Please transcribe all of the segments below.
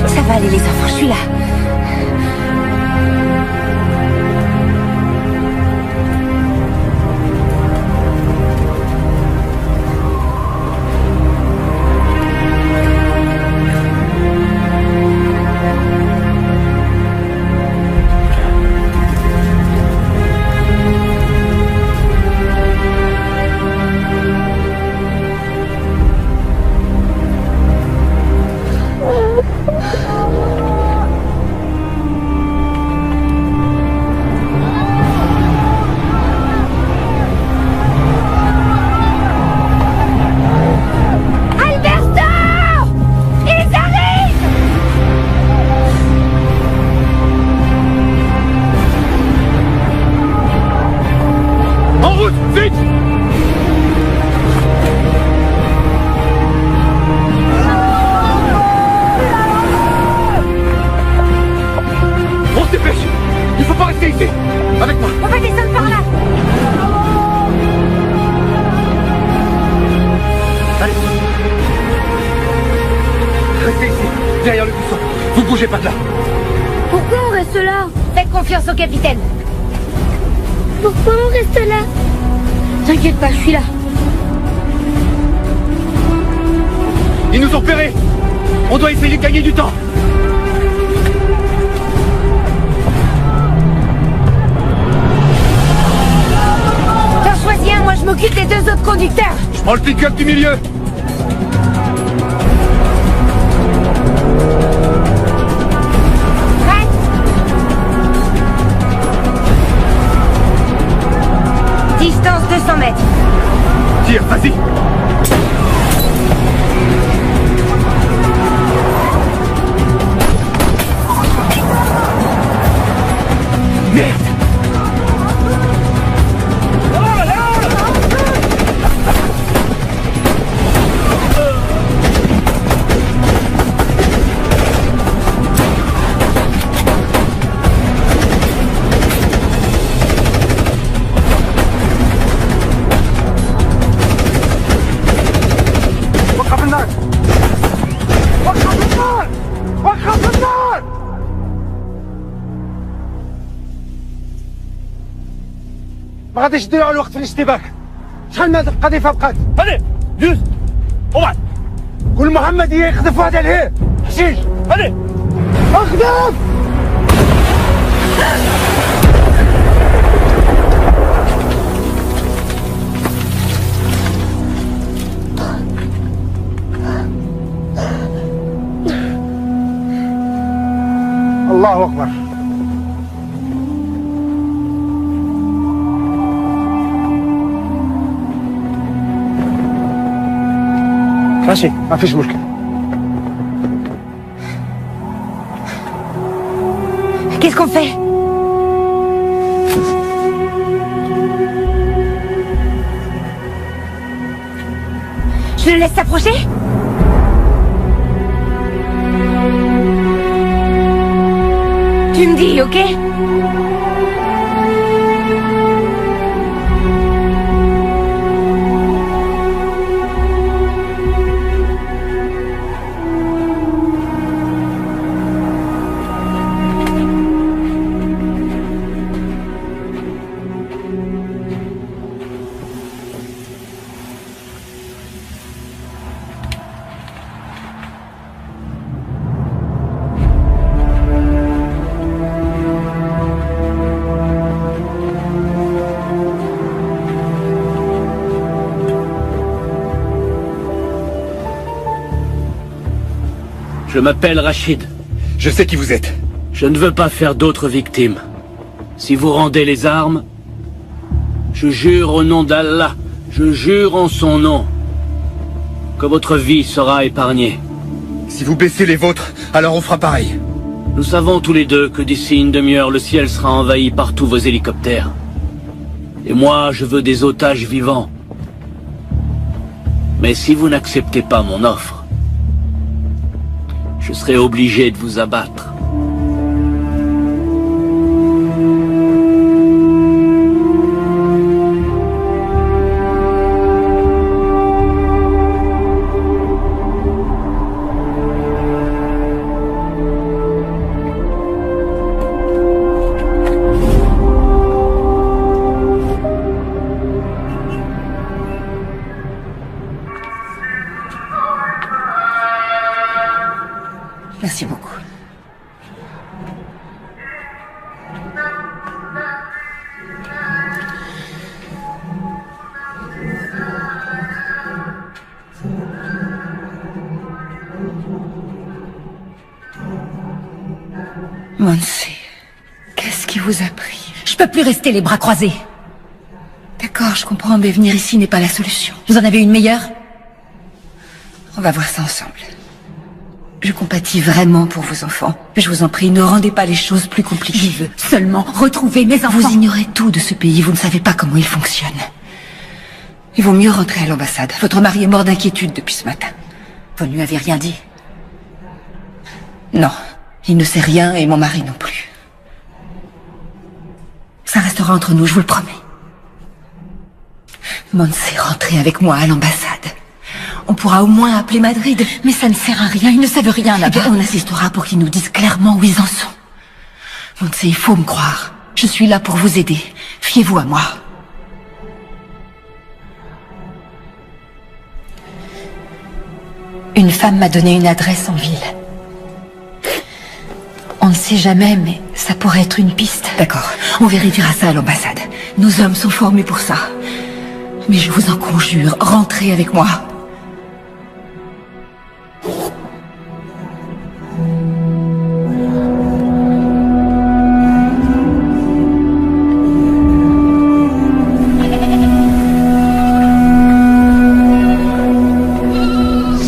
Ça va aller les enfants, je suis là. Avec moi. On va descendre par là. Allez. Restez ici, derrière le buisson. Vous bougez pas de là. Pourquoi on reste là? Faites confiance au capitaine. Pourquoi on reste là? T'inquiète pas, je suis là. Ils nous ont repérés. On doit essayer de gagner du temps. T'en choisis un, moi je m'occupe des deux autres conducteurs. Je prends le pick-up du milieu. Prête? Distance 200 mètres. Tire, vas-y. Merde. ما غاديش ديروا على الوقت في الاشتباك. شحال من هاد القذيفه بقات؟ هادي جوج وبعد كل محمديه يقذفوا هذا الهير حشيش. هادي اخدم. الله اكبر. ماشي ما فيش مشكلة. Qu'est-ce qu'on fait? Je le laisse s'approcher? Tu me dis, ok? Je m'appelle Rachid. Je sais qui vous êtes. Je ne veux pas faire d'autres victimes. Si vous rendez les armes, je jure au nom d'Allah, je jure en son nom, que votre vie sera épargnée. Si vous baissez les vôtres, alors on fera pareil. Nous savons tous les deux que d'ici une demi-heure, le ciel sera envahi par tous vos hélicoptères. Et moi, je veux des otages vivants. Mais si vous n'acceptez pas mon offre, je serai obligé de vous abattre. Monse, qu'est-ce qui vous a pris? Je peux plus rester les bras croisés. D'accord, je comprends, mais venir ici n'est pas la solution. Vous en avez une meilleure? On va voir ça ensemble. Je compatis vraiment pour vos enfants. Mais je vous en prie, ne rendez pas les choses plus compliquées. Je veux seulement retrouver mes enfants. Vous ignorez tout de ce pays, vous ne savez pas comment il fonctionne. Il vaut mieux rentrer à l'ambassade. Votre mari est mort d'inquiétude depuis ce matin. Vous ne lui avez rien dit? Non, il ne sait rien et mon mari non plus. Ça restera entre nous, je vous le promets. Monse, rentrez avec moi à l'ambassade. On pourra au moins appeler Madrid. Mais ça ne sert à rien, ils ne savent rien là-bas. On insistera pour qu'ils nous disent clairement où ils en sont. Monse, il faut me croire. Je suis là pour vous aider. Fiez-vous à moi. Une femme m'a donné une adresse en ville. On ne sait jamais, mais ça pourrait être une piste. D'accord, on vérifiera ça à l'ambassade. Nos hommes sont formés pour ça. Mais je vous en conjure, rentrez avec moi.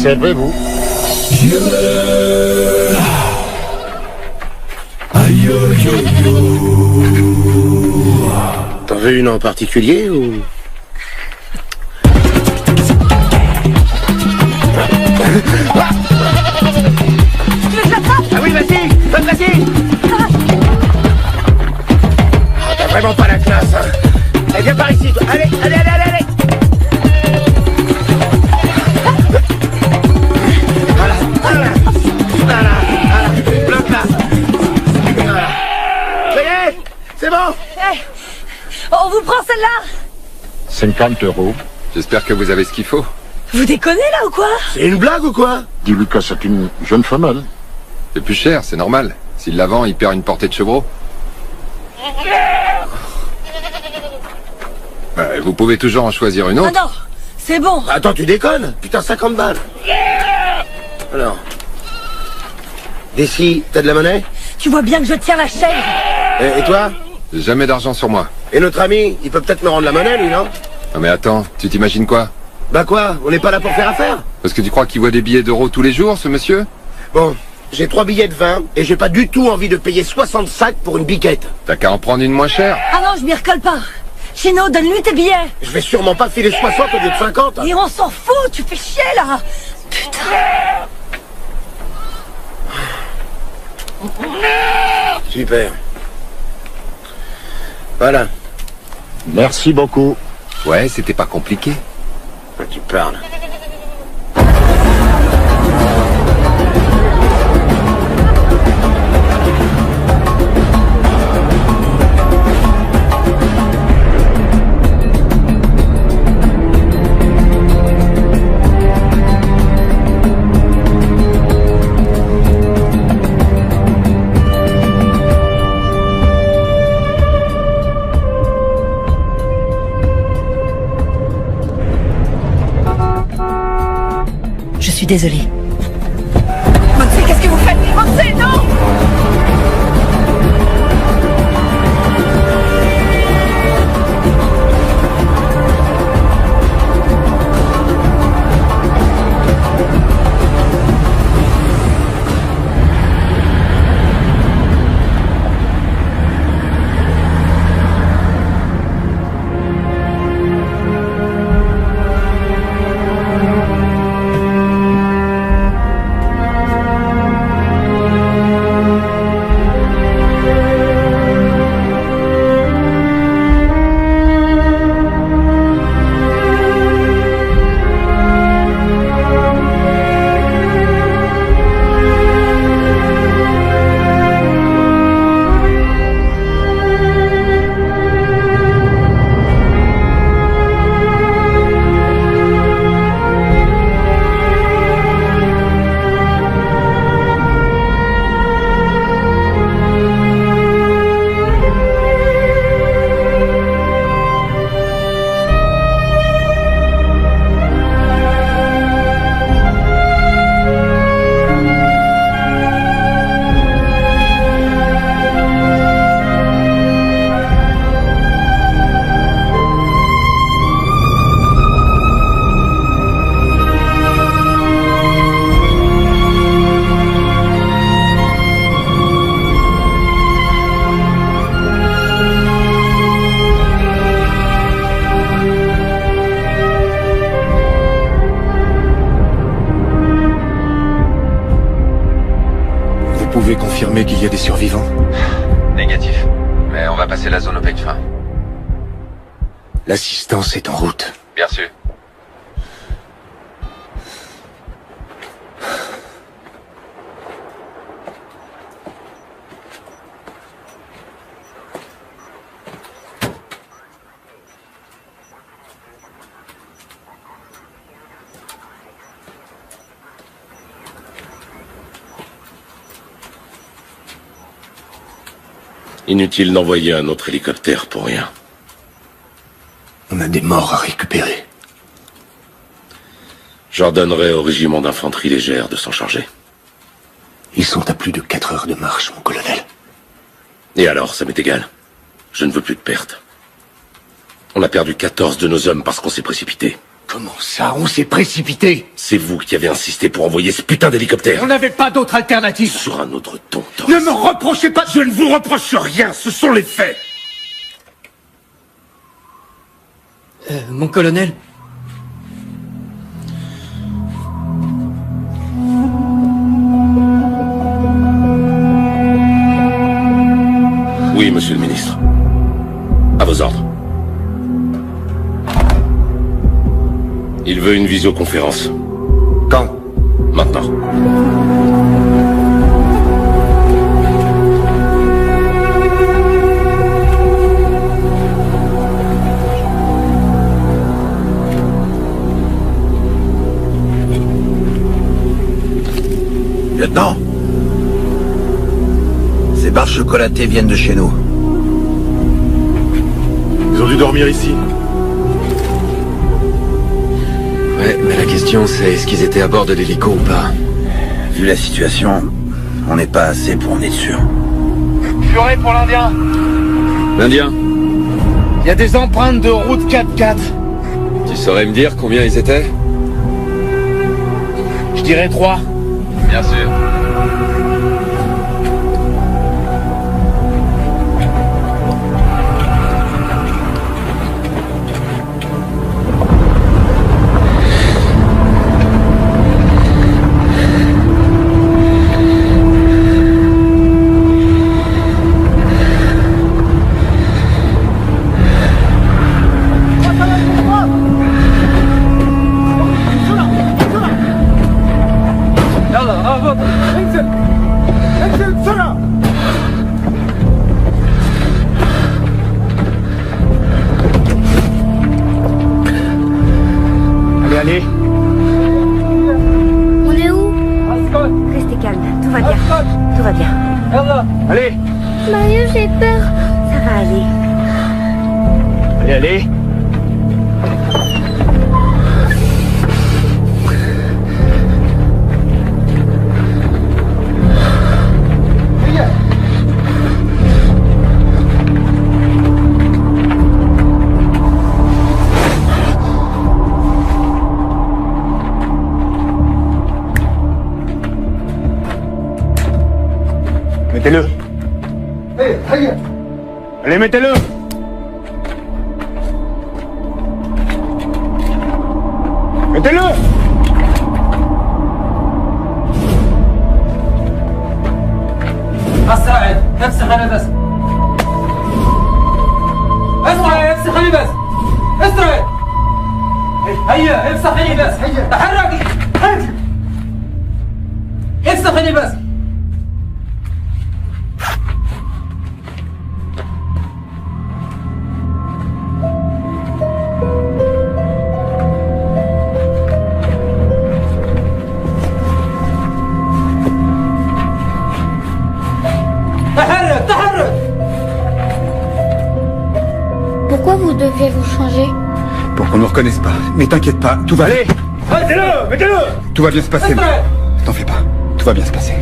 Servez-vous. T'en veux une en particulier ou... Ah oui, vas-y, vas-y. T'as vraiment pas la classe, hein. Allez, viens par ici, toi. Allez. Voilà. Bloque là. Voilà. Ça y est, c'est bon. Hey, on vous prend celle-là? 50 €. J'espère que vous avez ce qu'il faut. Vous déconnez là ou quoi? C'est une blague ou quoi? Dis-lui que c'est une jeune femelle. C'est plus cher, c'est normal. S'il la vend, il perd une portée de chevreau. Vous pouvez toujours en choisir une autre. Ah non, c'est bon. Attends, tu déconnes? Putain, 50 balles. Alors. D'ici, t'as de la monnaie? Tu vois bien que je tiens la chaise. Et toi? Jamais d'argent sur moi. Et notre ami, il peut peut-être me rendre la monnaie, lui, non? Non mais attends, tu t'imagines quoi? Bah quoi? On n'est pas là pour faire affaire? Parce que tu crois qu'il voit des billets d'euros tous les jours, ce monsieur? Bon, j'ai 3 billets de 20 et j'ai pas du tout envie de payer 60 sacs pour une biquette. T'as qu'à en prendre une moins chère. Ah non, je m'y recolle pas. Chino, donne-lui tes billets. Je vais sûrement pas filer 60 au lieu de 50. Et on s'en fout, tu fais chier là. Putain. Super. Voilà. Merci beaucoup. Ouais, c'était pas compliqué. Tu parles. Je suis désolée. Monse, qu'est-ce que vous faites? Monse, non! pouvez confirmer qu'il y a des survivants? Négatif. Mais on va passer la zone au peigne fin. L'assistance est en route. Bien sûr. Inutile d'envoyer un autre hélicoptère pour rien. On a des morts à récupérer. J'ordonnerai au régiment d'infanterie légère de s'en charger. Ils sont à plus de 4 heures de marche, mon colonel. Et alors, ça m'est égal. Je ne veux plus de pertes. On a perdu 14 de nos hommes parce qu'on s'est précipité. Comment ça, on s'est précipité? C'est vous qui avez insisté pour envoyer ce putain d'hélicoptère. On n'avait pas d'autre alternative. Sur un autre ton, Torres. Ne me reprochez pas. Je ne vous reproche rien, ce sont les faits. Mon colonel. Oui, monsieur le ministre. À vos ordres. Il veut une visioconférence. Quand? Maintenant. Lieutenant, ces barres chocolatées viennent de chez nous. Ils ont dû dormir ici. Ouais, mais la question c'est est-ce qu'ils étaient à bord de l'hélico ou pas? Vu la situation, on n'est pas assez pour en être sûr. Purée pour l'Indien. L'Indien? Il y a des empreintes de route 4x4. Tu saurais me dire combien ils étaient? Je dirais 3. Bien sûr. Allez. On est où? Restez calme, tout va bien. Tout va bien. Allez. Mario, j'ai peur. Ça va aller. Allez. Mettez-le. Allez, mettez-le. Mettez-le. أسرع افسح أنا بس. أسرع افسحني بس. أسرع. هيا افسحني بس. تحركي. افسحني بس. Pourquoi vous deviez vous changer? Pour qu'on ne nous reconnaisse pas. Mais t'inquiète pas, tout va aller. Mettez-le. Mettez-le. Tout va bien se passer. T'en fais pas. Tout va bien se passer.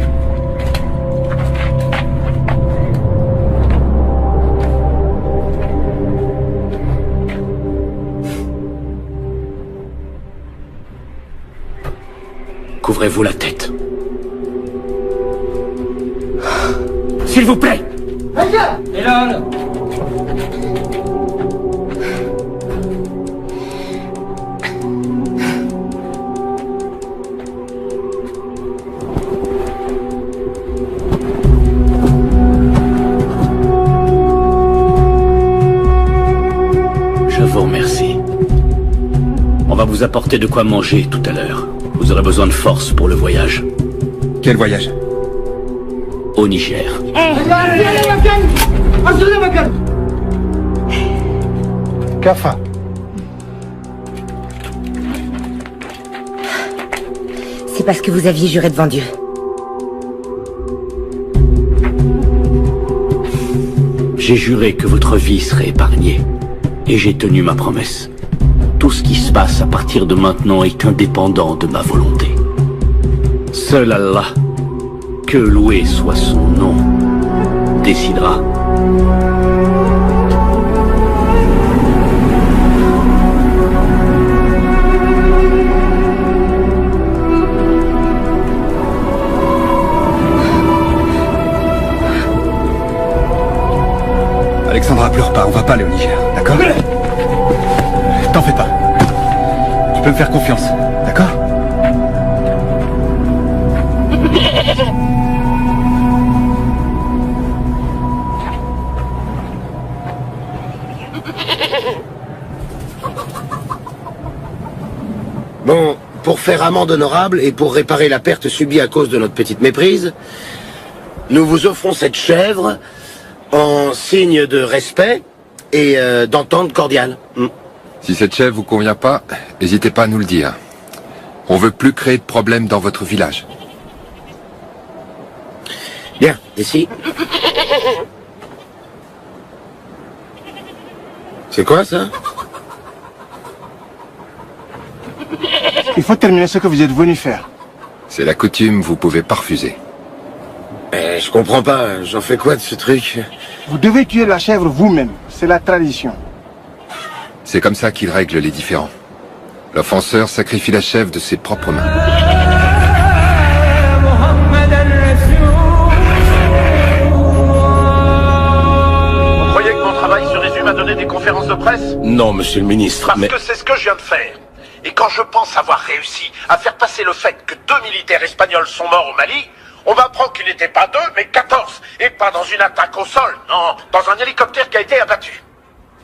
Couvrez-vous la tête. S'il vous plaît. Et là. vous remercie. On va vous apporter de quoi manger tout à l'heure. Vous aurez besoin de force pour le voyage. Quel voyage? Au Niger. Kafa. C'est parce que vous aviez juré devant Dieu. J'ai juré que votre vie serait épargnée. Et j'ai tenu ma promesse. Tout ce qui se passe à partir de maintenant est indépendant de ma volonté. Seul Allah, que loué soit son nom, décidera. Alexandra, pleure pas, on va pas aller au Niger, d'accord? T'en fais pas. Tu peux me faire confiance, d'accord? Bon, pour faire amende honorable et pour réparer la perte subie à cause de notre petite méprise, nous vous offrons cette chèvre en signe de respect et d'entente cordiale. Si cette chèvre vous convient pas, n'hésitez pas à nous le dire. On veut plus créer de problèmes dans votre village. Bien, ici. C'est quoi ça? Il faut terminer ce que vous êtes venu faire. C'est la coutume, vous pouvez pas refuser. Mais je comprends pas, j'en fais quoi de ce truc? Vous devez tuer la chèvre vous-même, c'est la tradition. C'est comme ça qu'il règle les différends. L'offenseur sacrifie la chèvre de ses propres mains. Vous croyez que mon travail se résume à donner des conférences de presse? Non, monsieur le ministre, Parce que c'est ce que je viens de faire. Et quand je pense avoir réussi à faire passer le fait que 2 militaires espagnols sont morts au Mali, on m'apprend qu'ils n'étaient pas 2, mais 14. Et pas dans une attaque au sol, non, dans un hélicoptère qui a été abattu.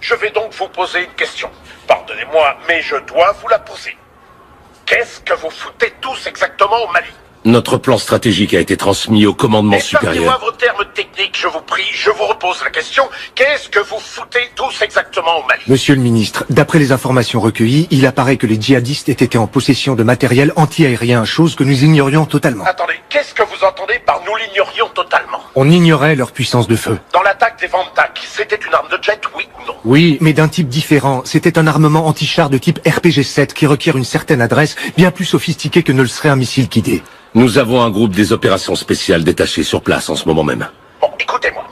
Je vais donc vous poser une question. Pardonnez-moi, mais je dois vous la poser. Qu'est-ce que vous foutez tous exactement au Mali? Notre plan stratégique a été transmis au commandement Épargnez-moi supérieur. vos termes techniques, je vous prie, je vous repose la question. Qu'est-ce que vous foutez tous exactement au Mali? Monsieur le ministre, d'après les informations recueillies, il apparaît que les djihadistes étaient en possession de matériel anti-aérien, chose que nous ignorions totalement. Attendez, qu'est-ce que vous entendez par nous l'ignorions totalement? On ignorait leur puissance de feu. Dans l'attaque des Vantak, c'était une arme de jet, oui ou non? Oui, mais d'un type différent. C'était un armement anti-char de type RPG-7 qui requiert une certaine adresse, bien plus sophistiquée que ne le serait un missile Kidé. Nous avons un groupe des opérations spéciales détaché sur place en ce moment même. Bon, écoutez-moi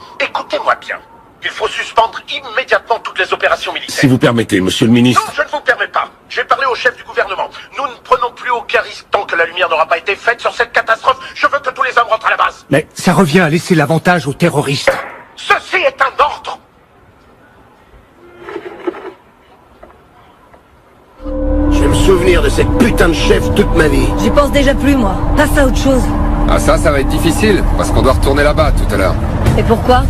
bien. Il faut suspendre immédiatement toutes les opérations militaires. Si vous permettez, monsieur le ministre... Non, je ne vous permets pas. J'ai parlé au chef du gouvernement. Nous ne prenons plus aucun risque tant que la lumière n'aura pas été faite sur cette catastrophe. Je veux que tous les hommes rentrent à la base. Mais ça revient à laisser l'avantage aux terroristes. Ceci est un ordre. Je vais me souvenir de cette putain de chèvre toute ma vie. J'y pense déjà plus, moi. Passe à autre chose. Ah ça va être difficile, parce qu'on doit retourner là-bas tout à l'heure. Et pourquoi?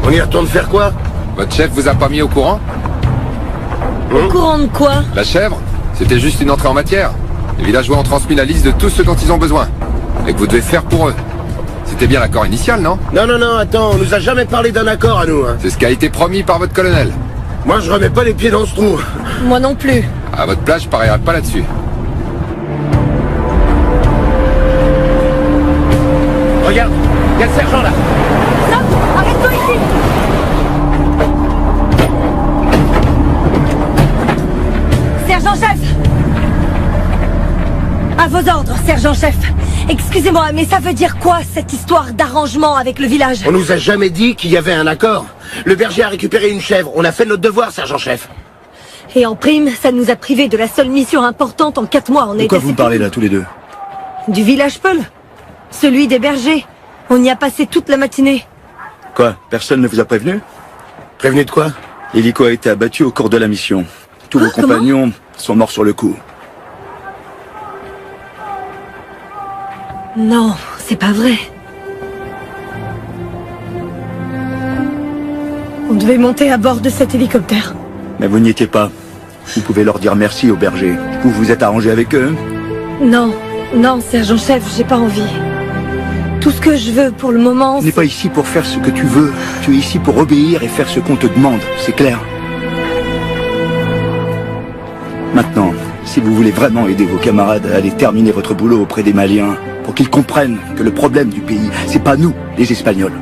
On y retourne faire quoi? Votre chef vous a pas mis au courant? Au courant de quoi? La chèvre? C'était juste une entrée en matière. Les villageois ont transmis la liste de tout ce dont ils ont besoin. Et que vous devez faire pour eux. C'était bien l'accord initial, non? Non, attends, on nous a jamais parlé d'un accord à nous, hein. C'est ce qui a été promis par votre colonel. Moi, je remets pas les pieds dans ce trou. Moi non plus. À votre place, je parierais pas là-dessus. Regarde, il y a le sergent là. Stop! Arrête-toi ici! Sergent-chef! À vos ordres, sergent-chef. Excusez-moi, mais ça veut dire quoi, cette histoire d'arrangement avec le village? On nous a jamais dit qu'il y avait un accord. Le berger a récupéré une chèvre. On a fait notre devoir, sergent-chef. Et en prime, ça nous a privés de la seule mission importante en 4 mois. De quoi vous me parlez là, tous les deux? Du village Peul. Celui des bergers. On y a passé toute la matinée. Quoi? Personne ne vous a prévenu? Prévenu de quoi? L'hélico a été abattu au cours de la mission. Tous vos comment compagnons sont morts sur le coup. Non, c'est pas vrai. On devait monter à bord de cet hélicoptère. Mais vous n'y étiez pas. Vous pouvez leur dire merci aux bergers. Vous vous êtes arrangé avec eux? Non, non, sergent-chef, j'ai pas envie. Tout ce que je veux pour le moment, Tu n'es pas ici pour faire ce que tu veux. Tu es ici pour obéir et faire ce qu'on te demande. C'est clair? Maintenant, si vous voulez vraiment aider vos camarades à aller terminer votre boulot auprès des Maliens, pour qu'ils comprennent que le problème du pays, c'est pas nous, les Espagnols.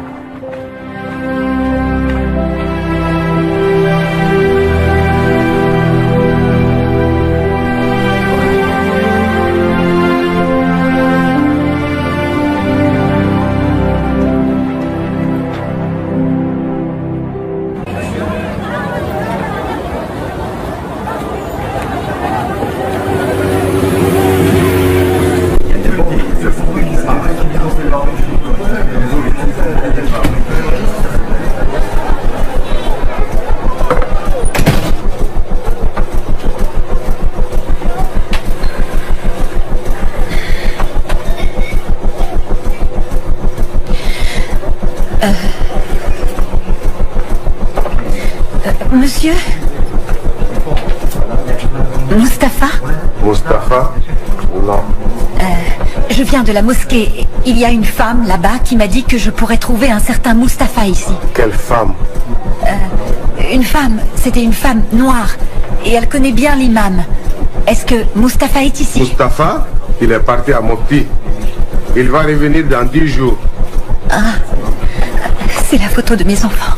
Monsieur Mustapha? Mustapha? Non. Je viens de la mosquée. Il y a une femme là-bas qui m'a dit que je pourrais trouver un certain Mustapha ici. Quelle femme? Une femme. C'était une femme noire. Et elle connaît bien l'imam. Est-ce que Mustapha est ici? Mustapha? Il est parti à Mopti. Il va revenir dans 10 jours. Ah, c'est la photo de mes enfants.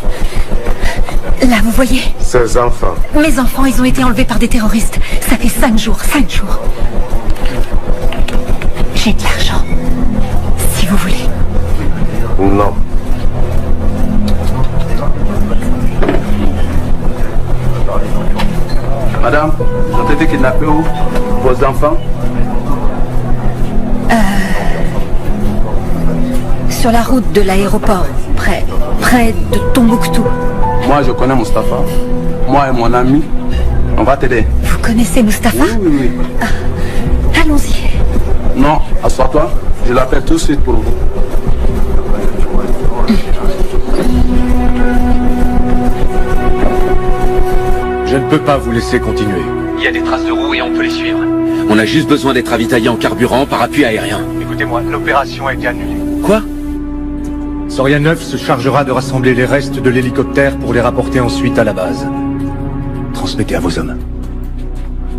Là, vous voyez? Ses enfants. Mes enfants, ils ont été enlevés par des terroristes. Ça fait 5 jours, 5 jours. J'ai de l'argent. Si vous voulez. Non. Madame, vous avez été kidnappée où? Vos enfants? Sur la route de l'aéroport, près de Tombouctou. Moi, je connais Mustapha. Moi et mon ami, on va t'aider. Vous connaissez Mustapha? Oui. Allons-y. Non, assois-toi. Je l'appelle tout de suite pour vous. Je ne peux pas vous laisser continuer. Il y a des traces de roues et on peut les suivre. On a juste besoin d'être ravitaillé en carburant par appui aérien. Écoutez-moi, l'opération a été annulée. Quoi? Soria 9 se chargera de rassembler les restes de l'hélicoptère pour les rapporter ensuite à la base. Transmettez à vos hommes.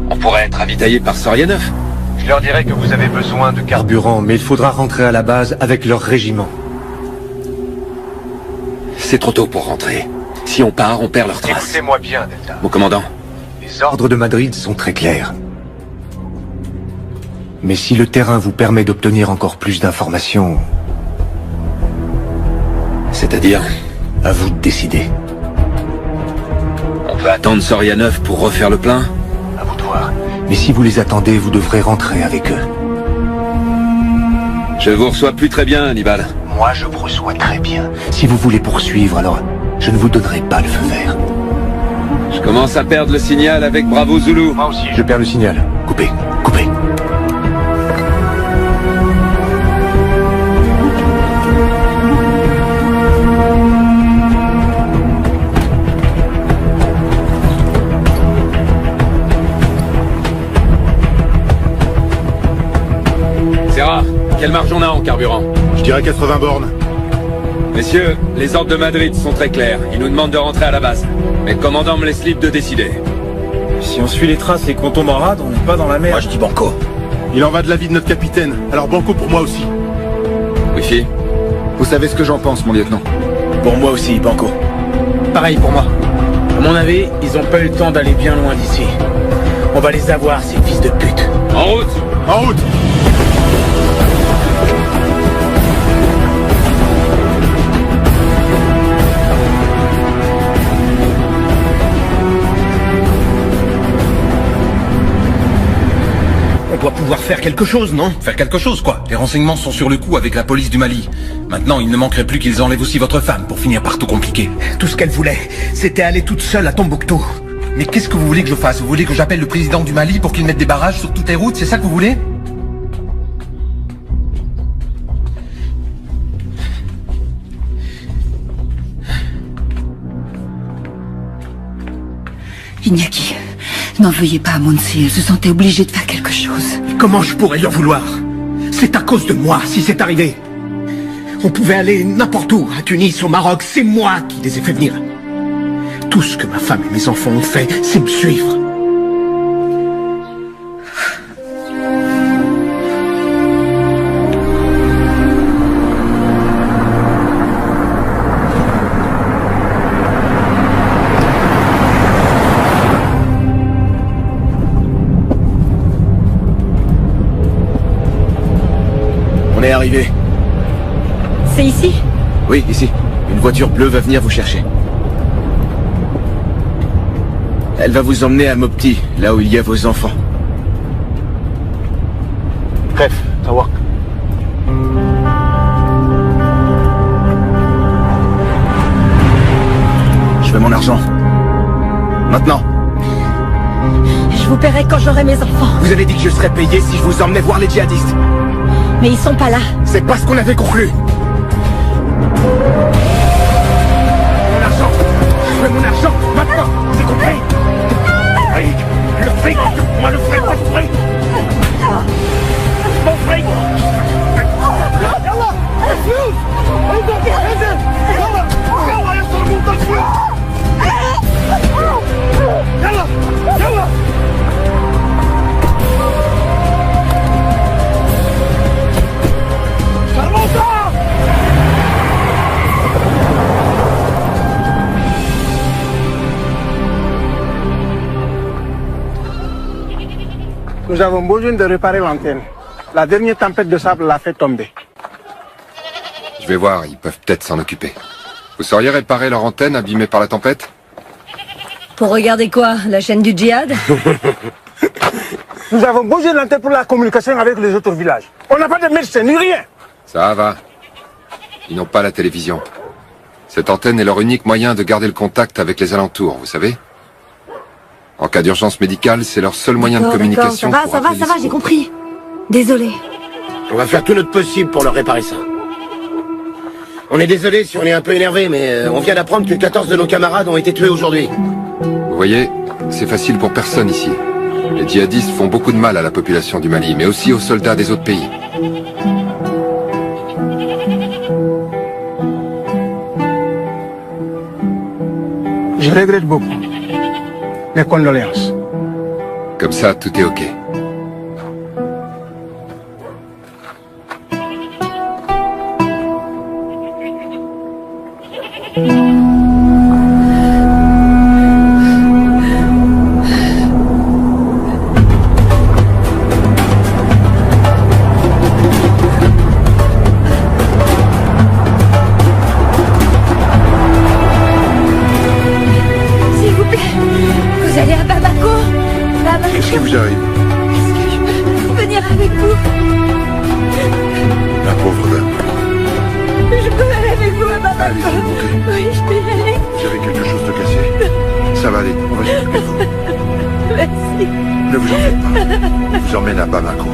On pourrait être ravitaillé par Soria 9. Je leur dirai que vous avez besoin de carburant, mais il faudra rentrer à la base avec leur régiment. C'est trop tôt pour rentrer. Si on part, on perd leurs traces. Écoutez-moi bien, Delta. Mon commandant. Les ordres de Madrid sont très clairs. Mais si le terrain vous permet d'obtenir encore plus d'informations... C'est-à-dire? À vous de décider. On peut attendre Soria 9 pour refaire le plein? À vous de voir. Mais si vous les attendez, vous devrez rentrer avec eux. Je vous reçois plus très bien, Hannibal. Moi, je vous reçois très bien. Si vous voulez poursuivre, alors je ne vous donnerai pas le feu vert. Je commence à perdre le signal avec Bravo Zulu. Moi aussi, je perds le signal. Coupez, coupez. Serra, quelle marge on a en carburant? Je dirais 80 bornes. Messieurs, les ordres de Madrid sont très clairs. Ils nous demandent de rentrer à la base. Mais le commandant me laisse libre de décider. Si on suit les traces et qu'on tombe en rade, on n'est pas dans la merde. Moi je dis banco. Il en va de la vie de notre capitaine. Alors banco pour moi aussi. Wifi? Vous savez ce que j'en pense, mon lieutenant? Pour moi aussi, banco. Pareil pour moi. À mon avis, ils ont pas eu le temps d'aller bien loin d'ici. On va les avoir, ces fils de pute. En route! En route! On doit pouvoir faire quelque chose, non? Faire quelque chose, quoi. Les renseignements sont sur le coup avec la police du Mali. Maintenant, il ne manquerait plus qu'ils enlèvent aussi votre femme pour finir par tout compliquer. Tout ce qu'elle voulait, c'était aller toute seule à Tombouctou. Mais qu'est-ce que vous voulez que je fasse? Vous voulez que j'appelle le président du Mali pour qu'il mette des barrages sur toutes les routes? C'est ça que vous voulez? Iñaki, N'en veuillez pas à Mounsi, elle se sentait obligée de faire quelque chose. Comment je pourrais lui en vouloir? C'est à cause de moi si c'est arrivé. On pouvait aller n'importe où, à Tunis, au Maroc, c'est moi qui les ai fait venir. Tout ce que ma femme et mes enfants ont fait, c'est me suivre. On est arrivé. C'est ici? Oui, ici. Une voiture bleue va venir vous chercher. Elle va vous emmener à Mopti, là où il y a vos enfants. Bref, Tawak. Je veux mon argent. Maintenant. Je vous paierai quand j'aurai mes enfants. Vous avez dit que je serais payé si je vous emmenais voir les djihadistes. Mais ils sont pas là. C'est pas ce qu'on avait conclu. Mon argent. Je veux mon argent, maintenant. C'est compris? Fric, le fric, moi le fric, pas de fric. Mon fric. يلا الفلوس انزل انزل يلا يلا يا صرموط الفلوس يلا يلا صرموطة Nous avons besoin de réparer l'antenne. La dernière tempête de sable l'a fait tomber. Je vais voir, ils peuvent peut-être s'en occuper. Vous sauriez réparer leur antenne abîmée par la tempête? Pour regarder quoi? La chaîne du djihad? Nous avons besoin de l'antenne pour la communication avec les autres villages. On n'a pas de médecin ni rien. Ça va. Ils n'ont pas la télévision. Cette antenne est leur unique moyen de garder le contact avec les alentours, vous savez? En cas d'urgence médicale, c'est leur seul moyen de communication. Ça va, j'ai compris. Désolé. On va faire tout notre possible pour leur réparer ça. On est désolé si on est un peu énervé, mais on vient d'apprendre que 14 de nos camarades ont été tués aujourd'hui. Vous voyez, c'est facile pour personne ici. Les djihadistes font beaucoup de mal à la population du Mali, mais aussi aux soldats des autres pays. Je regrette beaucoup. Mes condoléances. Comme ça, tout est ok. S'il vous plaît, vous allez à Bamako. Qu'est-ce qui vous arrive? Est-ce que je peux venir avec vous? La pauvre dame. Je peux aller avec vous à Bamako. Allez, s'il vous plaît. Oui, je peux y aller. Vous avez quelque chose de cassé? Ça va aller, on va s'occuper de vous. Merci. Ne vous en faites pas. Je vous emmène à Bamako.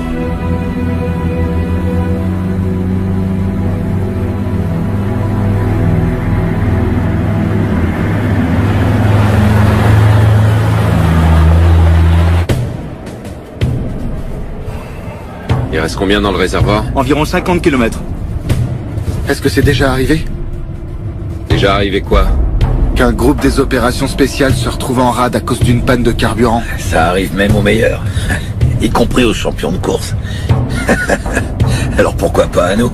Il reste combien dans le réservoir? Environ 50 km. Est-ce que c'est déjà arrivé? Déjà arrivé quoi? Qu'un groupe des opérations spéciales se retrouve en rade à cause d'une panne de carburant. Ça arrive même aux meilleurs, y compris aux champions de course. Alors pourquoi pas à nous?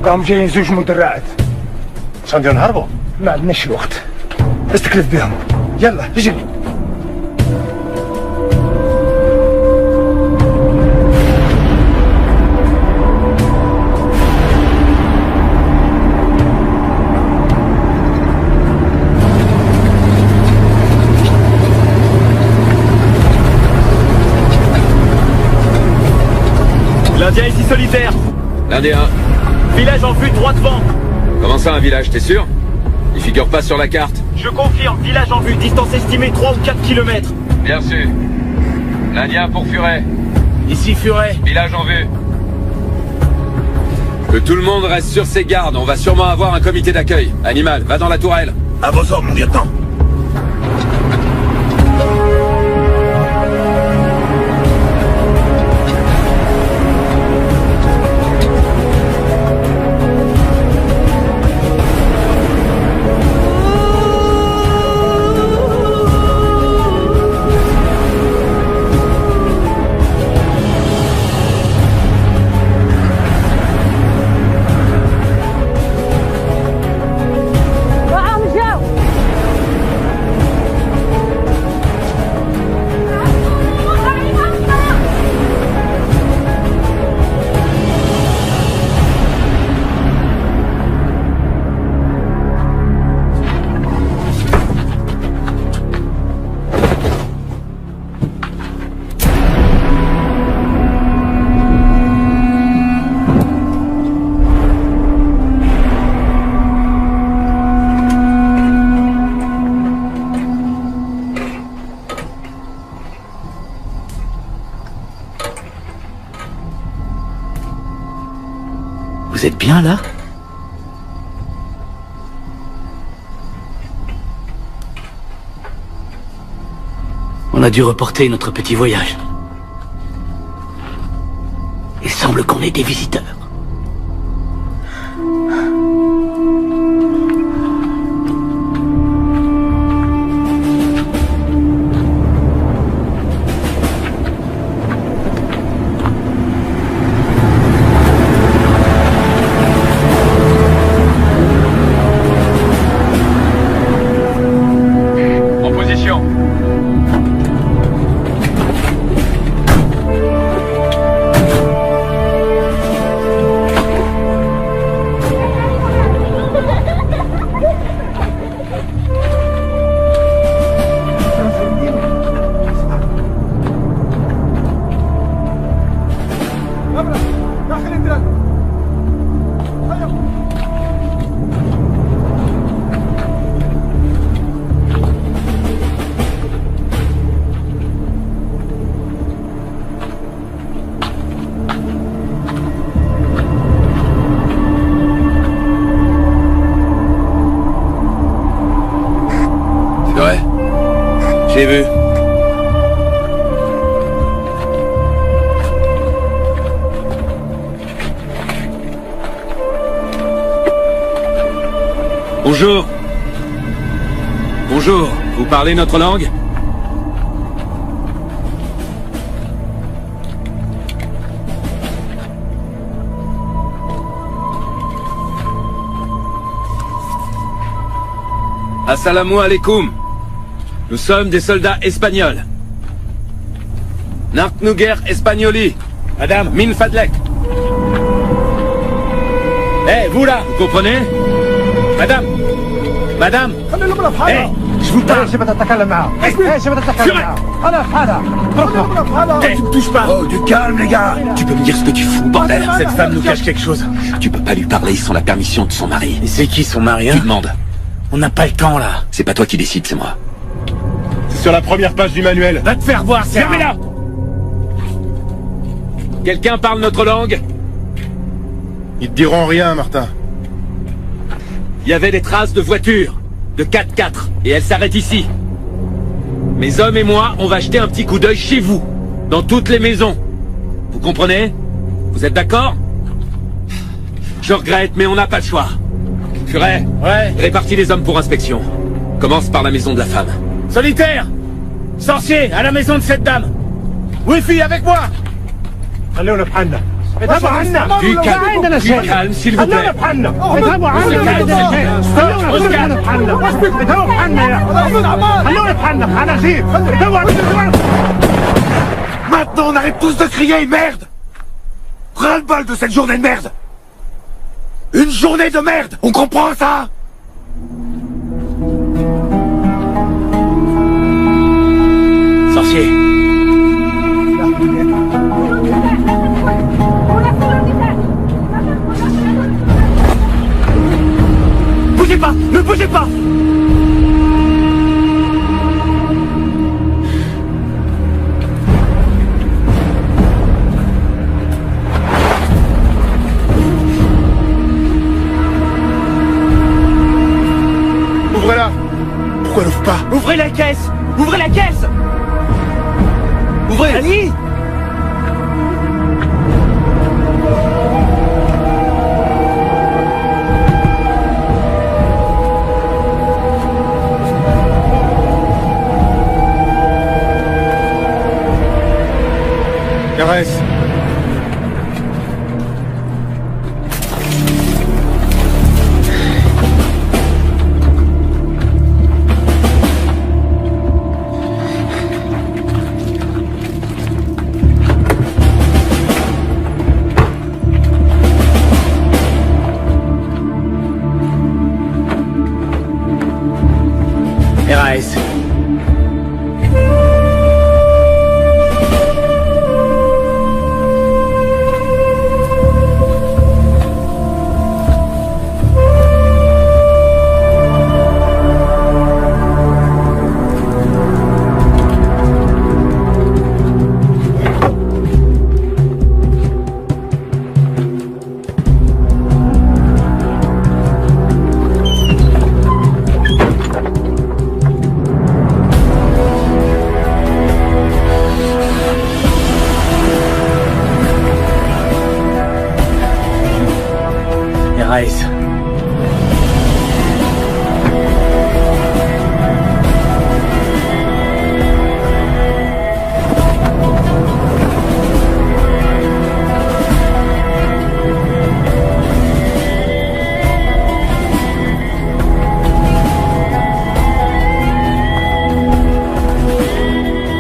قام جايين زوج مدرعات. عشان ينهربوا؟ ما عندناش الوقت. استكلف بهم. يلا اجري. L'Indien ici solitaire. L'Indien. Village en vue, droit devant. Comment ça, un village, t'es sûr? Il figure pas sur la carte. Je confirme, village en vue, distance estimée 3 ou 4 km. Bien sûr. L'Indien pour Furet. Ici Furet. Village en vue. Que tout le monde reste sur ses gardes, on va sûrement avoir un comité d'accueil. Animal, va dans la tourelle. À vos ordres, mon lieutenant. Vous êtes bien là? On a dû reporter notre petit voyage. Il semble qu'on ait des visiteurs. J'ai vu. Bonjour. Bonjour. Vous parlez notre langue? Assalamu alaikum. Nous sommes des soldats espagnols. Narknuger Espagnoli. Madame, Min Fadlek. Eh, vous là, vous comprenez? Madame. Madame. Eh, je vous parle. Eh, tu me touches pas. Oh, du calme, les gars. Tu peux me dire ce que tu fous, bordel? Cette femme nous cache quelque chose. Tu peux pas lui parler sans la permission de son mari. Et c'est qui son mari, hein? Tu demandes. On n'a pas le temps, là. C'est pas toi qui décides, c'est moi. C'est sur la première page du manuel. Va te faire voir, fermez-la! Quelqu'un parle notre langue? Ils te diront rien, Martin. Il y avait des traces de voitures, de 4x4, et elles s'arrêtent ici. Mes hommes et moi, on va jeter un petit coup d'œil chez vous, dans toutes les maisons. Vous comprenez? Vous êtes d'accord? Je regrette, mais on n'a pas le choix. Furet, ouais. Répartis les hommes pour inspection. Commence par la maison de la femme. Solitaire! Sorcier, à la maison de cette dame! Wifi, avec moi! Du calme, s'il vous plaît. Maintenant, on arrête tous de crier, merde! Ras-le-bol de cette journée de merde! Une journée de merde! On comprend ça? Sorcier. pas! Ouvrez-la! Pourquoi elle ouvre pas? Ouvrez la caisse! Ouvrez la caisse! Ouvrez! Ali! Thérèse. Thérèse. Thérèse.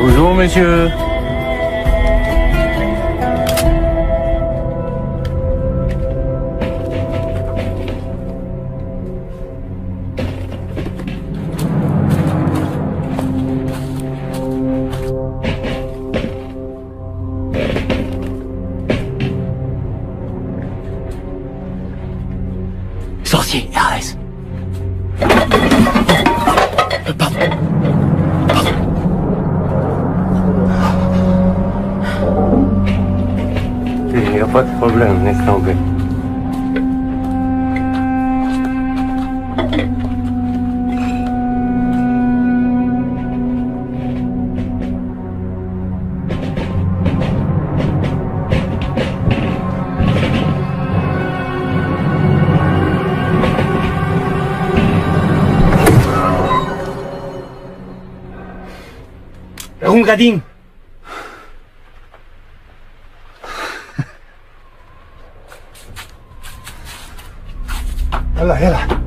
Bonjour, monsieur. Sorcier, Thérèse. Pardon. Il n'y a pas de problème, laisse tomber. Rungadin. يلا يلا.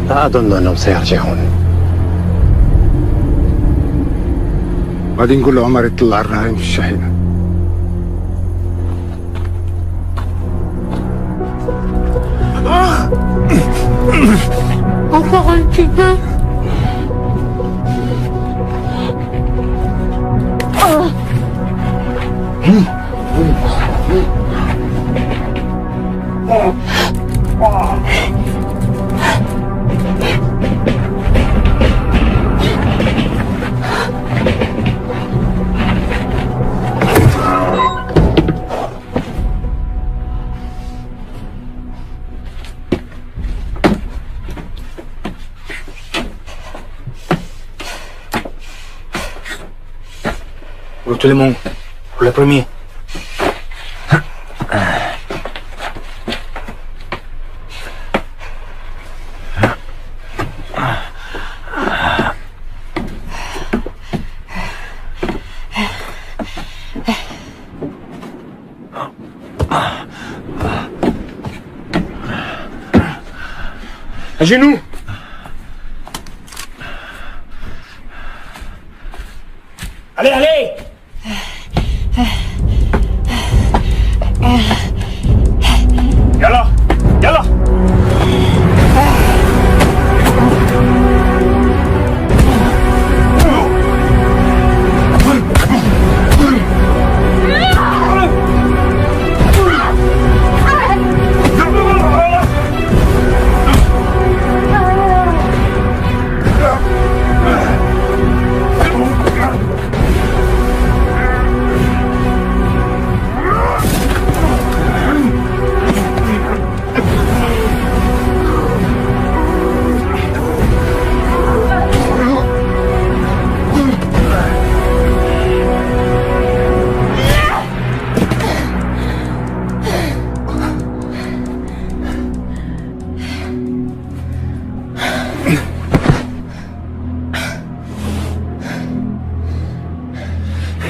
لا أظن أنهم سيرجعون. بعدين نقول لعمر يطلع الرهائن في الشحنة. Encore un petit peu. Tout le monde, pour le premier. À genoux. Allez, allez. Yalla, yalla.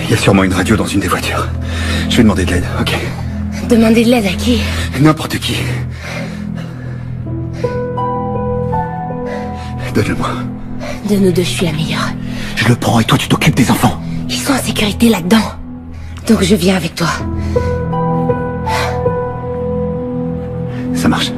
Il y a sûrement une radio dans une des voitures. Je vais demander de l'aide, ok? Demander de l'aide à qui? N'importe qui. Donne-le-moi. De nous deux, je suis la meilleure. Je le prends et toi tu t'occupes des enfants. Ils sont en sécurité là-dedans. Donc je viens avec toi. Ça marche.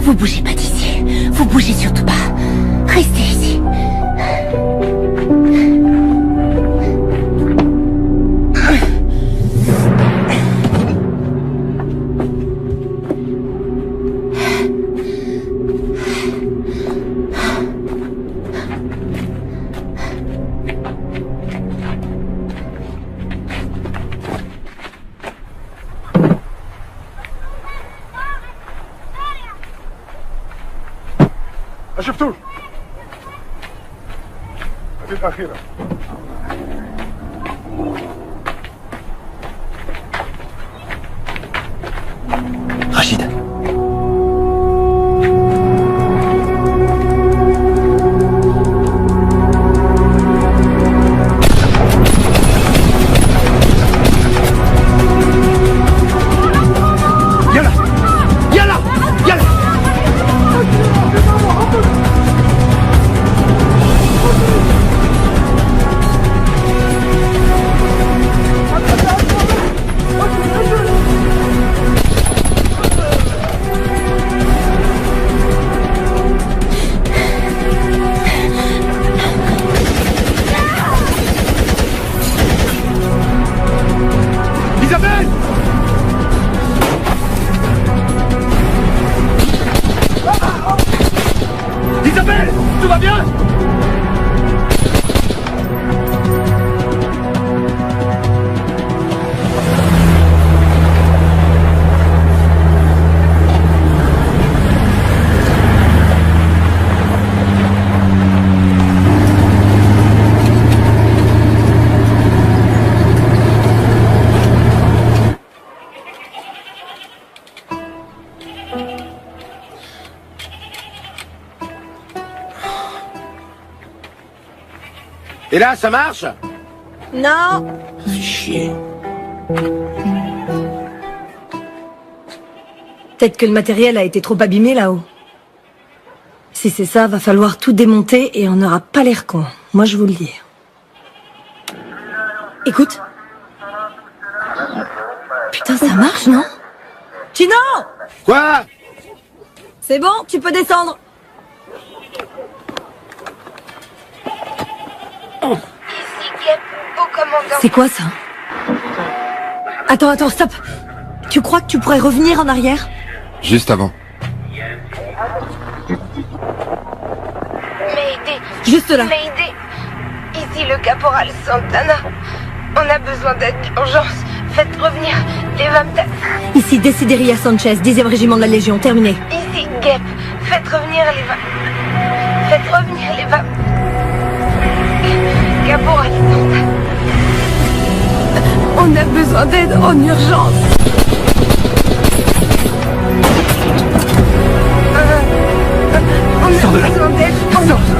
Vous bougez pas d'ici. Vous bougez surtout pas. Restez ici. شفتوش هذه الأخيرة Rachid. يلا يلا يلا. Isabelle! Isabelle! Tout va bien? Et là, ça marche? Non. Chier. Peut-être que le matériel a été trop abîmé là-haut. Si c'est ça, va falloir tout démonter et on n'aura pas l'air con. Moi, je vous le dis. Écoute. Putain, ça marche, non? Chino! Quoi? C'est bon, tu peux descendre. C'est quoi ça? Attends, stop. Tu crois que tu pourrais revenir en arrière? Juste avant. Mayday. Juste là. Mayday. Ici le caporal Santana. On a besoin d'aide d'urgence. Faites revenir les Vamtas. Ici Desideria Sanchez, 10e régiment de la Légion, terminé. Ici Gep. Faites revenir les femmes. Caporal, on a besoin d'aide en urgence. On a besoin d'aide en urgence.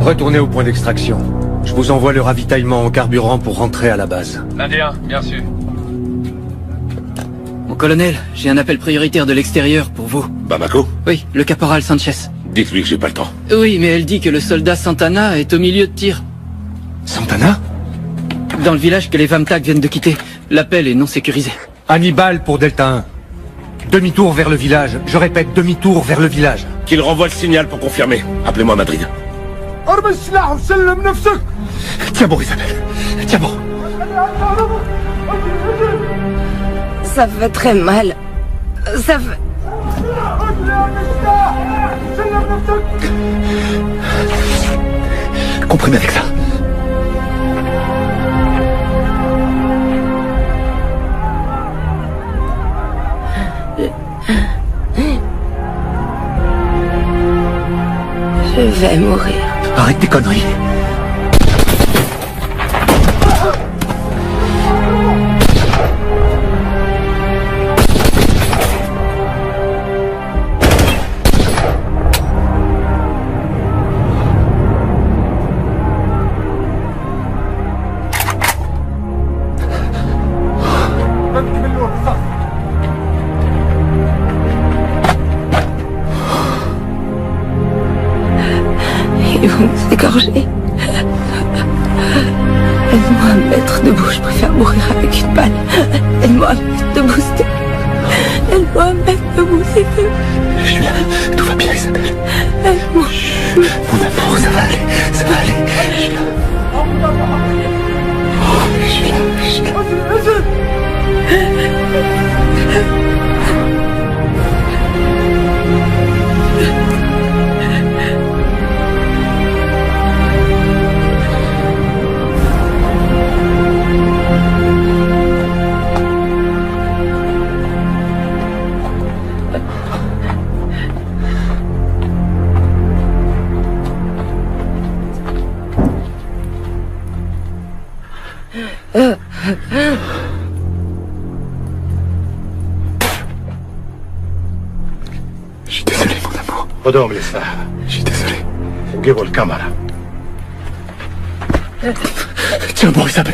Retournez au point d'extraction. Je vous envoie le ravitaillement en carburant pour rentrer à la base. Indien, bien sûr. Mon colonel, j'ai un appel prioritaire de l'extérieur pour vous. Bamako? Oui, le caporal Sanchez. Dites-lui que j'ai pas le temps. Oui, mais elle dit que le soldat Santana est au milieu de tir. Santana? Dans le village que les Vamtak viennent de quitter. L'appel est non sécurisé. Hannibal pour Delta 1. Demi-tour vers le village. Je répète, demi-tour vers le village. Qu'il renvoie le signal pour confirmer. Appelez-moi Madrid. Tiens bon, Isabelle. Tiens bon. Ça fait très mal. Ça fait... Comprenez avec ça. Je vais mourir. Arrête tes conneries. Ils vont nous égorger. Aide-moi à me mettre debout, je préfère mourir avec une balle. Aide-moi à me mettre debout, s'il te plaît. Aide-moi à me mettre debout, s'il te plaît. Je suis là, tout va bien, Isabelle. Aide-moi. Mon amour, ça va aller, ça va aller. Je suis là. Je suis là, je suis là. Je suis désolé, mon amour. خذوهم للساحة. Je suis désolé. وجيبوا الكاميرا. Tiens bon, Isabelle.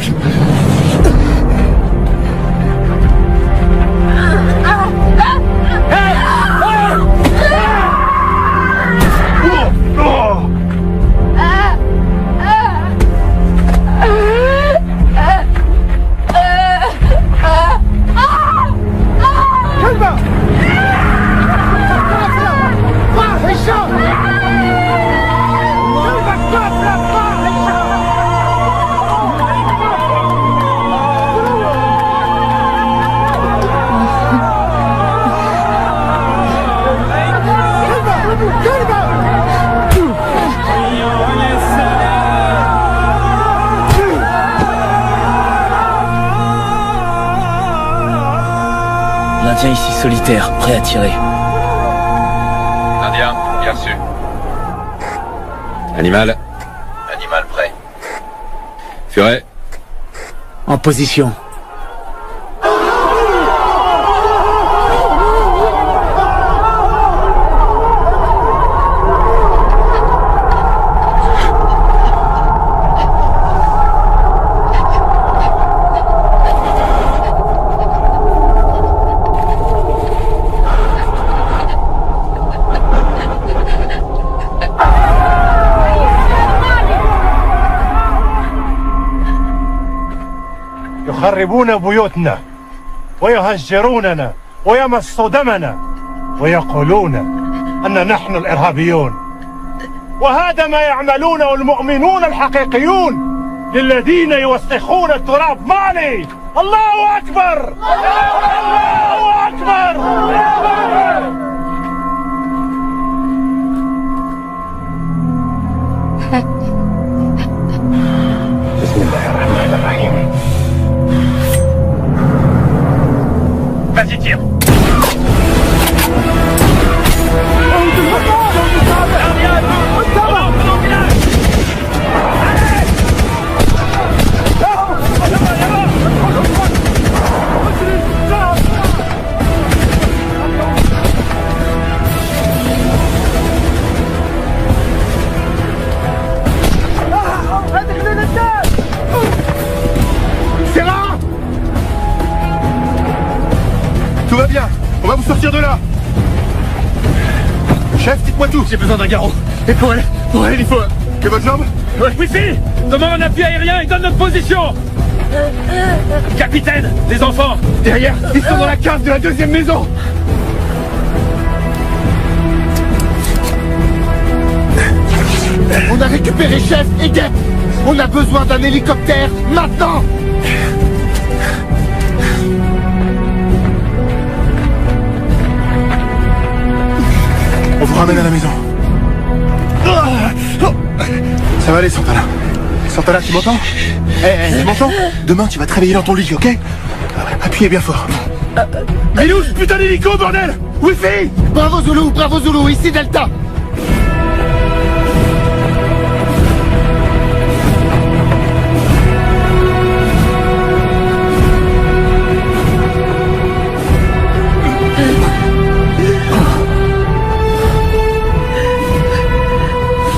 L'Indien ici solitaire, prêt à tirer. Indien, bien sûr. Animal. Animal prêt. Furet. En position. يخربون بيوتنا ويهجروننا ويمصوا دمنا ويقولون أن نحن الإرهابيون، وهذا ما يعملونه المؤمنون الحقيقيون للذين يوسخون التراب مالي. الله أكبر، الله أكبر. بسم الله الرحمن الرحيم. Vas-y, tire. Tout va bien. On va vous sortir de là. Chef, dites-moi tout. J'ai besoin d'un garrot. Et pour elle, il faut... Que votre jambe? Ouais. Wifi, demande un appui aérien et donne notre position. Capitaine, les enfants. Derrière, ils sont dans la cave de la deuxième maison. On a récupéré Chef et Guêpe. On a besoin d'un hélicoptère maintenant. On vous ramène à la maison. Ça va aller, Santana. Santana, tu m'entends? Tu m'entends? Demain, tu vas te réveiller dans ton lit, ok? Appuyez bien fort. Il est où ce putain d'hélico, bordel? Wifi! Bravo Zulu, ici Delta.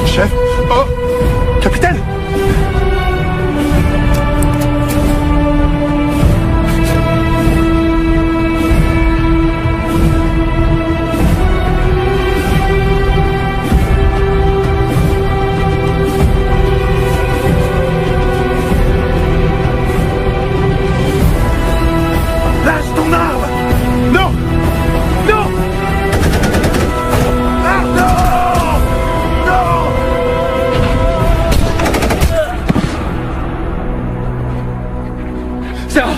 Chef? Oh! Capitaine! Lâche ton arme! Non! Non! Ah, non! Non! Sarah!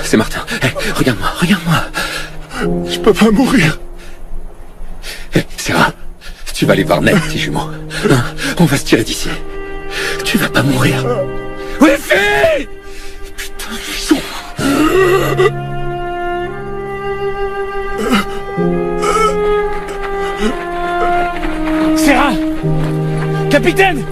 C'est Martin. Hey, regarde-moi. Je peux pas mourir. Hey, Sarah, tu vas aller voir Ned, petit jumeau. Hein, on va se tirer d'ici. Tu vas pas mourir. Wifi! Putain, ils sont... Sarah! Capitaine!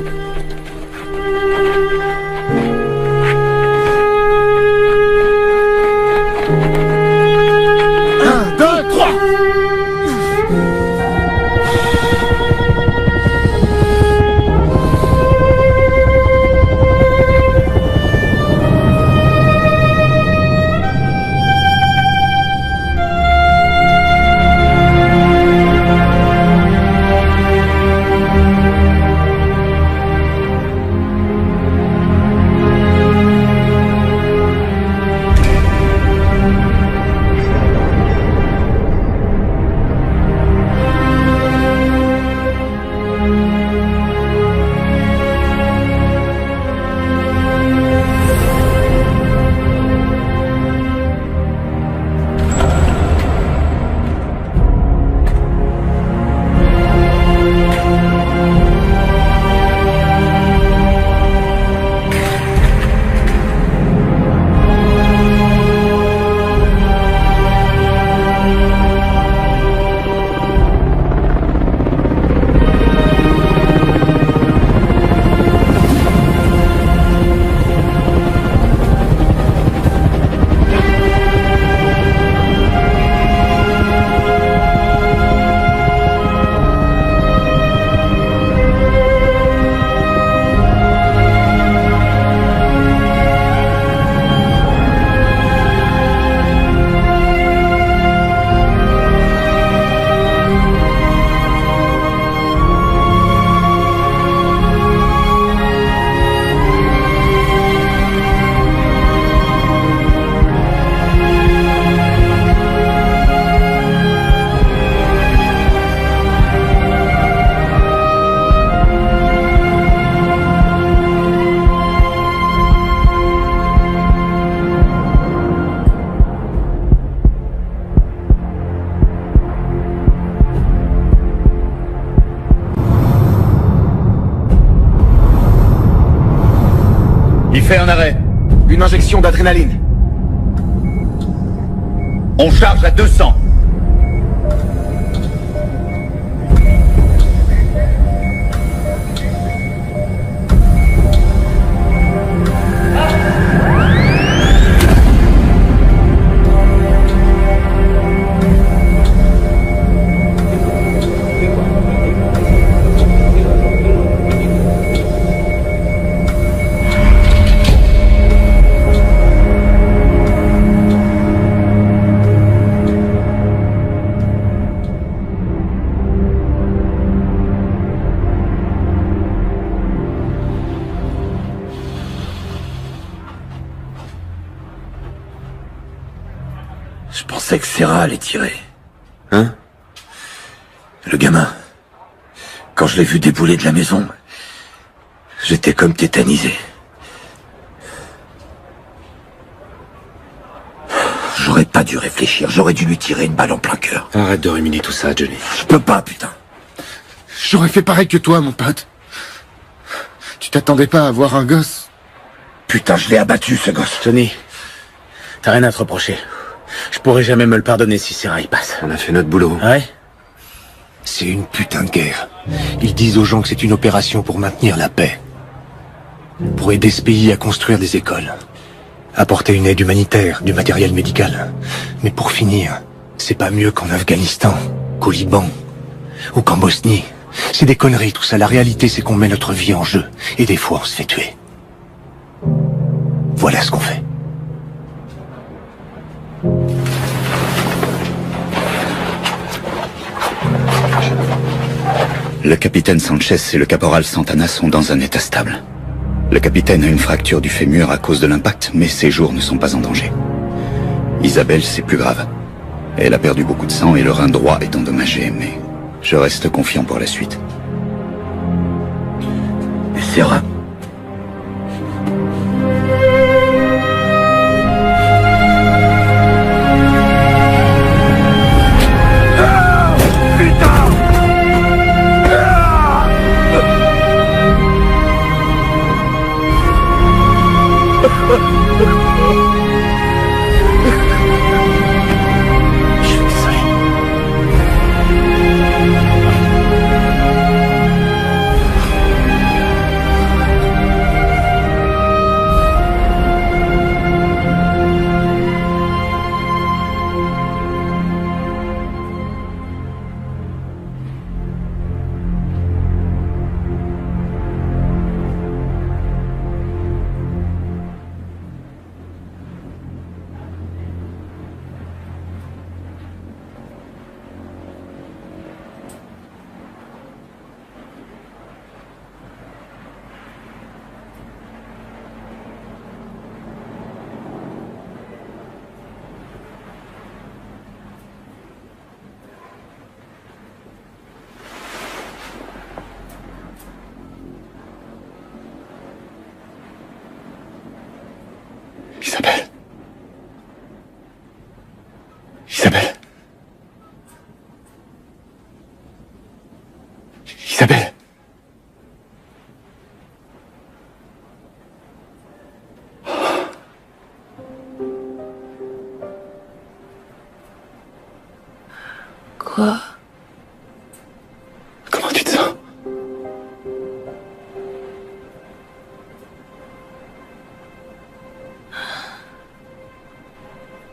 Il fait un arrêt. Une injection d'adrénaline. On charge à 200. Je pensais que Serra allait tirer. Hein? Le gamin. Quand je l'ai vu débouler de la maison, j'étais comme tétanisé. J'aurais pas dû réfléchir, j'aurais dû lui tirer une balle en plein cœur. Arrête de ruminer tout ça, Johnny. Je peux pas, putain. J'aurais fait pareil que toi, mon pote. Tu t'attendais pas à voir un gosse? Putain, je l'ai abattu, ce gosse. Johnny, t'as rien à te reprocher. Je pourrais jamais me le pardonner si Serra y passe. On a fait notre boulot. Ouais? C'est une putain de guerre. Ils disent aux gens que c'est une opération pour maintenir la paix. Pour aider ce pays à construire des écoles. Apporter une aide humanitaire, du matériel médical. Mais pour finir, c'est pas mieux qu'en Afghanistan, qu'au Liban, ou qu'en Bosnie. C'est des conneries tout ça. La réalité, c'est qu'on met notre vie en jeu. Et des fois, on se fait tuer. Voilà ce qu'on fait. Le capitaine Sanchez et le caporal Santana sont dans un état stable. Le capitaine a une fracture du fémur à cause de l'impact, mais ses jours ne sont pas en danger. Isabelle, c'est plus grave. Elle a perdu beaucoup de sang et le rein droit est endommagé, mais je reste confiant pour la suite. Et Serra? Isabelle. Isabelle. Isabelle. Quoi? Comment tu te sens?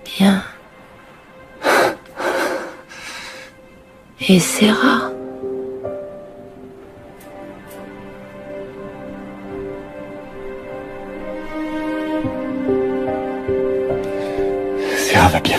Bien. Et Serra? Serra va bien.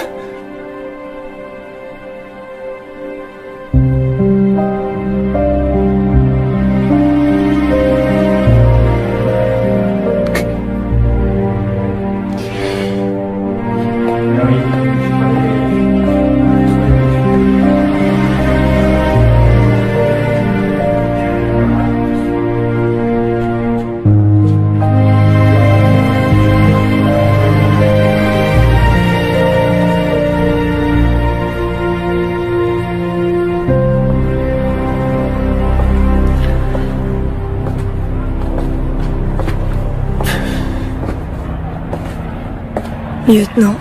Lieutenant.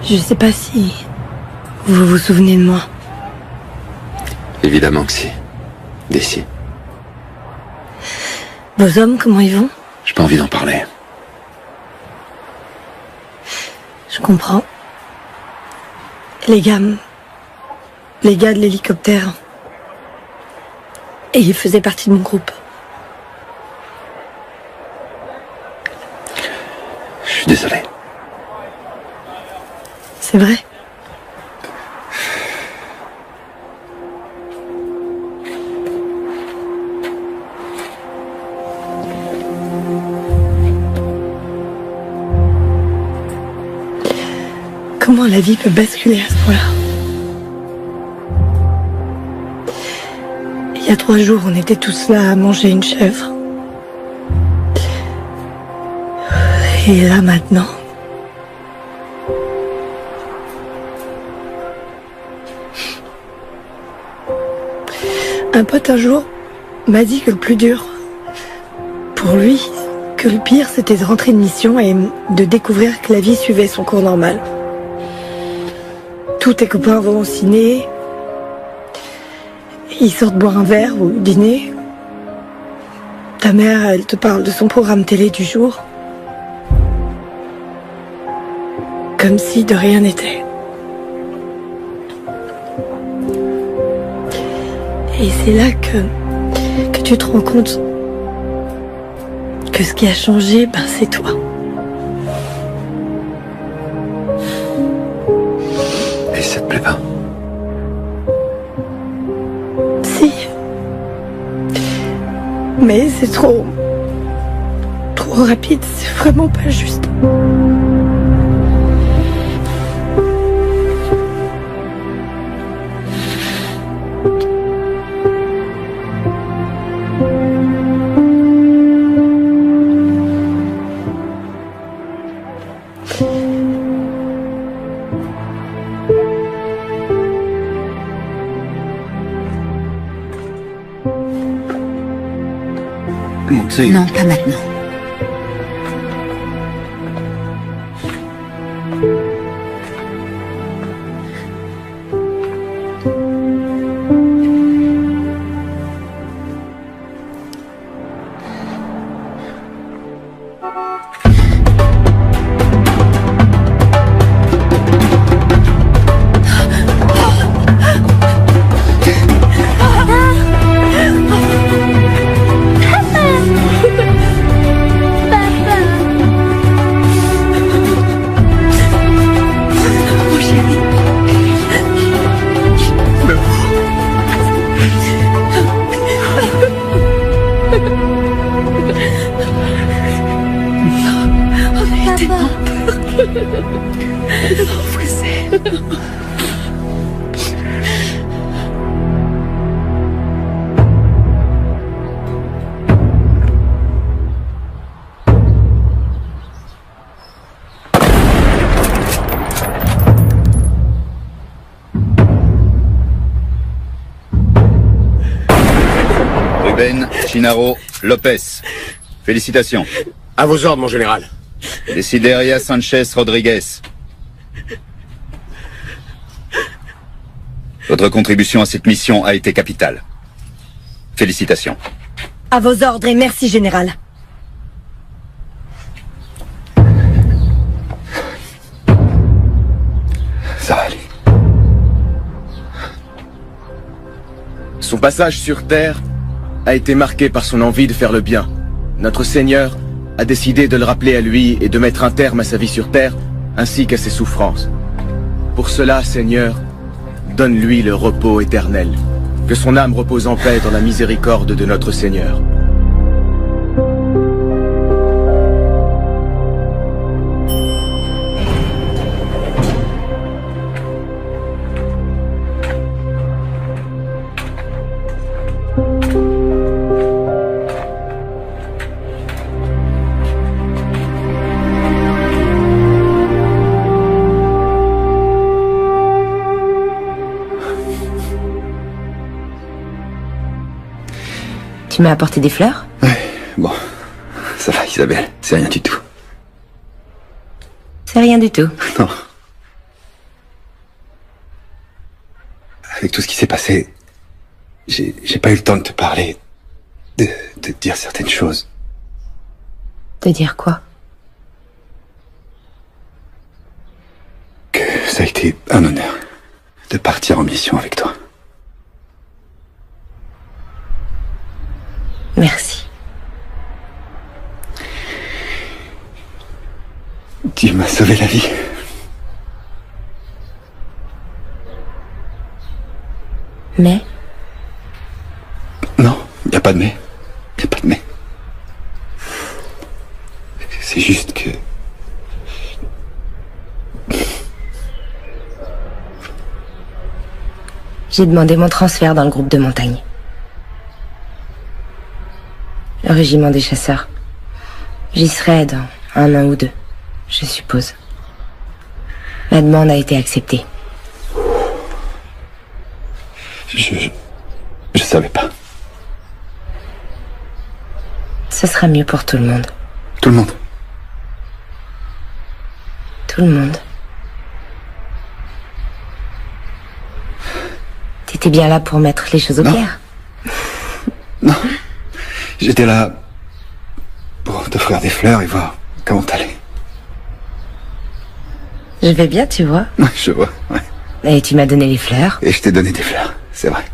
Je sais pas si vous vous souvenez de moi. Évidemment que si. D'ici. Vos hommes, comment ils vont? J'ai pas envie d'en parler. Je comprends. Les gars de l'hélicoptère. Et ils faisaient partie de mon groupe. Je suis désolé. C'est vrai? Comment la vie peut basculer à ce point-là? Il y a 3 jours, on était tous là à manger une chèvre. Et là, maintenant... Un pote, un jour, m'a dit que le plus dur, pour lui, que le pire, c'était de rentrer de mission et de découvrir que la vie suivait son cours normal. Tous tes copains vont au ciné, ils sortent boire un verre ou dîner. Ta mère, elle te parle de son programme télé du jour. Comme si de rien n'était. Et c'est là que tu te rends compte que ce qui a changé, c'est toi. Et ça te plaît pas? Si. Mais c'est trop rapide, c'est vraiment pas juste. Non, pas maintenant. Ruben, Chinaro, Lopez. Félicitations. À vos ordres, mon général. Desideria Sanchez Rodriguez. Votre contribution à cette mission a été capitale. Félicitations. À vos ordres et merci, général. Ça va aller. Son passage sur Terre a été marqué par son envie de faire le bien. Notre Seigneur a décidé de le rappeler à lui et de mettre un terme à sa vie sur Terre, ainsi qu'à ses souffrances. Pour cela, Seigneur, donne-lui le repos éternel. Que son âme repose en paix dans la miséricorde de notre Seigneur. Tu m'as apporté des fleurs? Ouais, bon, Ça va, Isabelle, c'est rien du tout. C'est rien du tout. Non. Avec tout ce qui s'est passé, j'ai pas eu le temps de te parler, de te dire certaines choses. De dire quoi? Que ça a été un honneur de partir en mission avec toi. Merci. Tu m'as sauvé la vie. Mais? Non, y a pas de mais. Y a pas de mais. C'est juste que... J'ai demandé mon transfert dans le groupe de montagne. Le régiment des chasseurs. J'y serai dans 1 an ou 2, je suppose. Ma demande a été acceptée. Je savais pas. Ce sera mieux pour tout le monde. Tout le monde? Tout le monde. T'étais bien là pour mettre les choses au clair. Non. J'étais là pour t'offrir des fleurs et voir comment t'allais. Je vais bien, tu vois. Je vois, ouais. Et tu m'as donné les fleurs. Et je t'ai donné des fleurs, c'est vrai.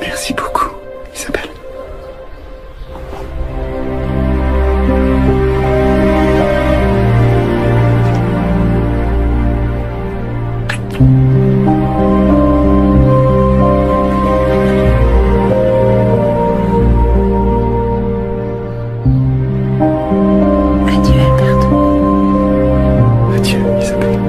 Merci beaucoup, Isabelle. Adieu, Alberto. Adieu, Isabelle.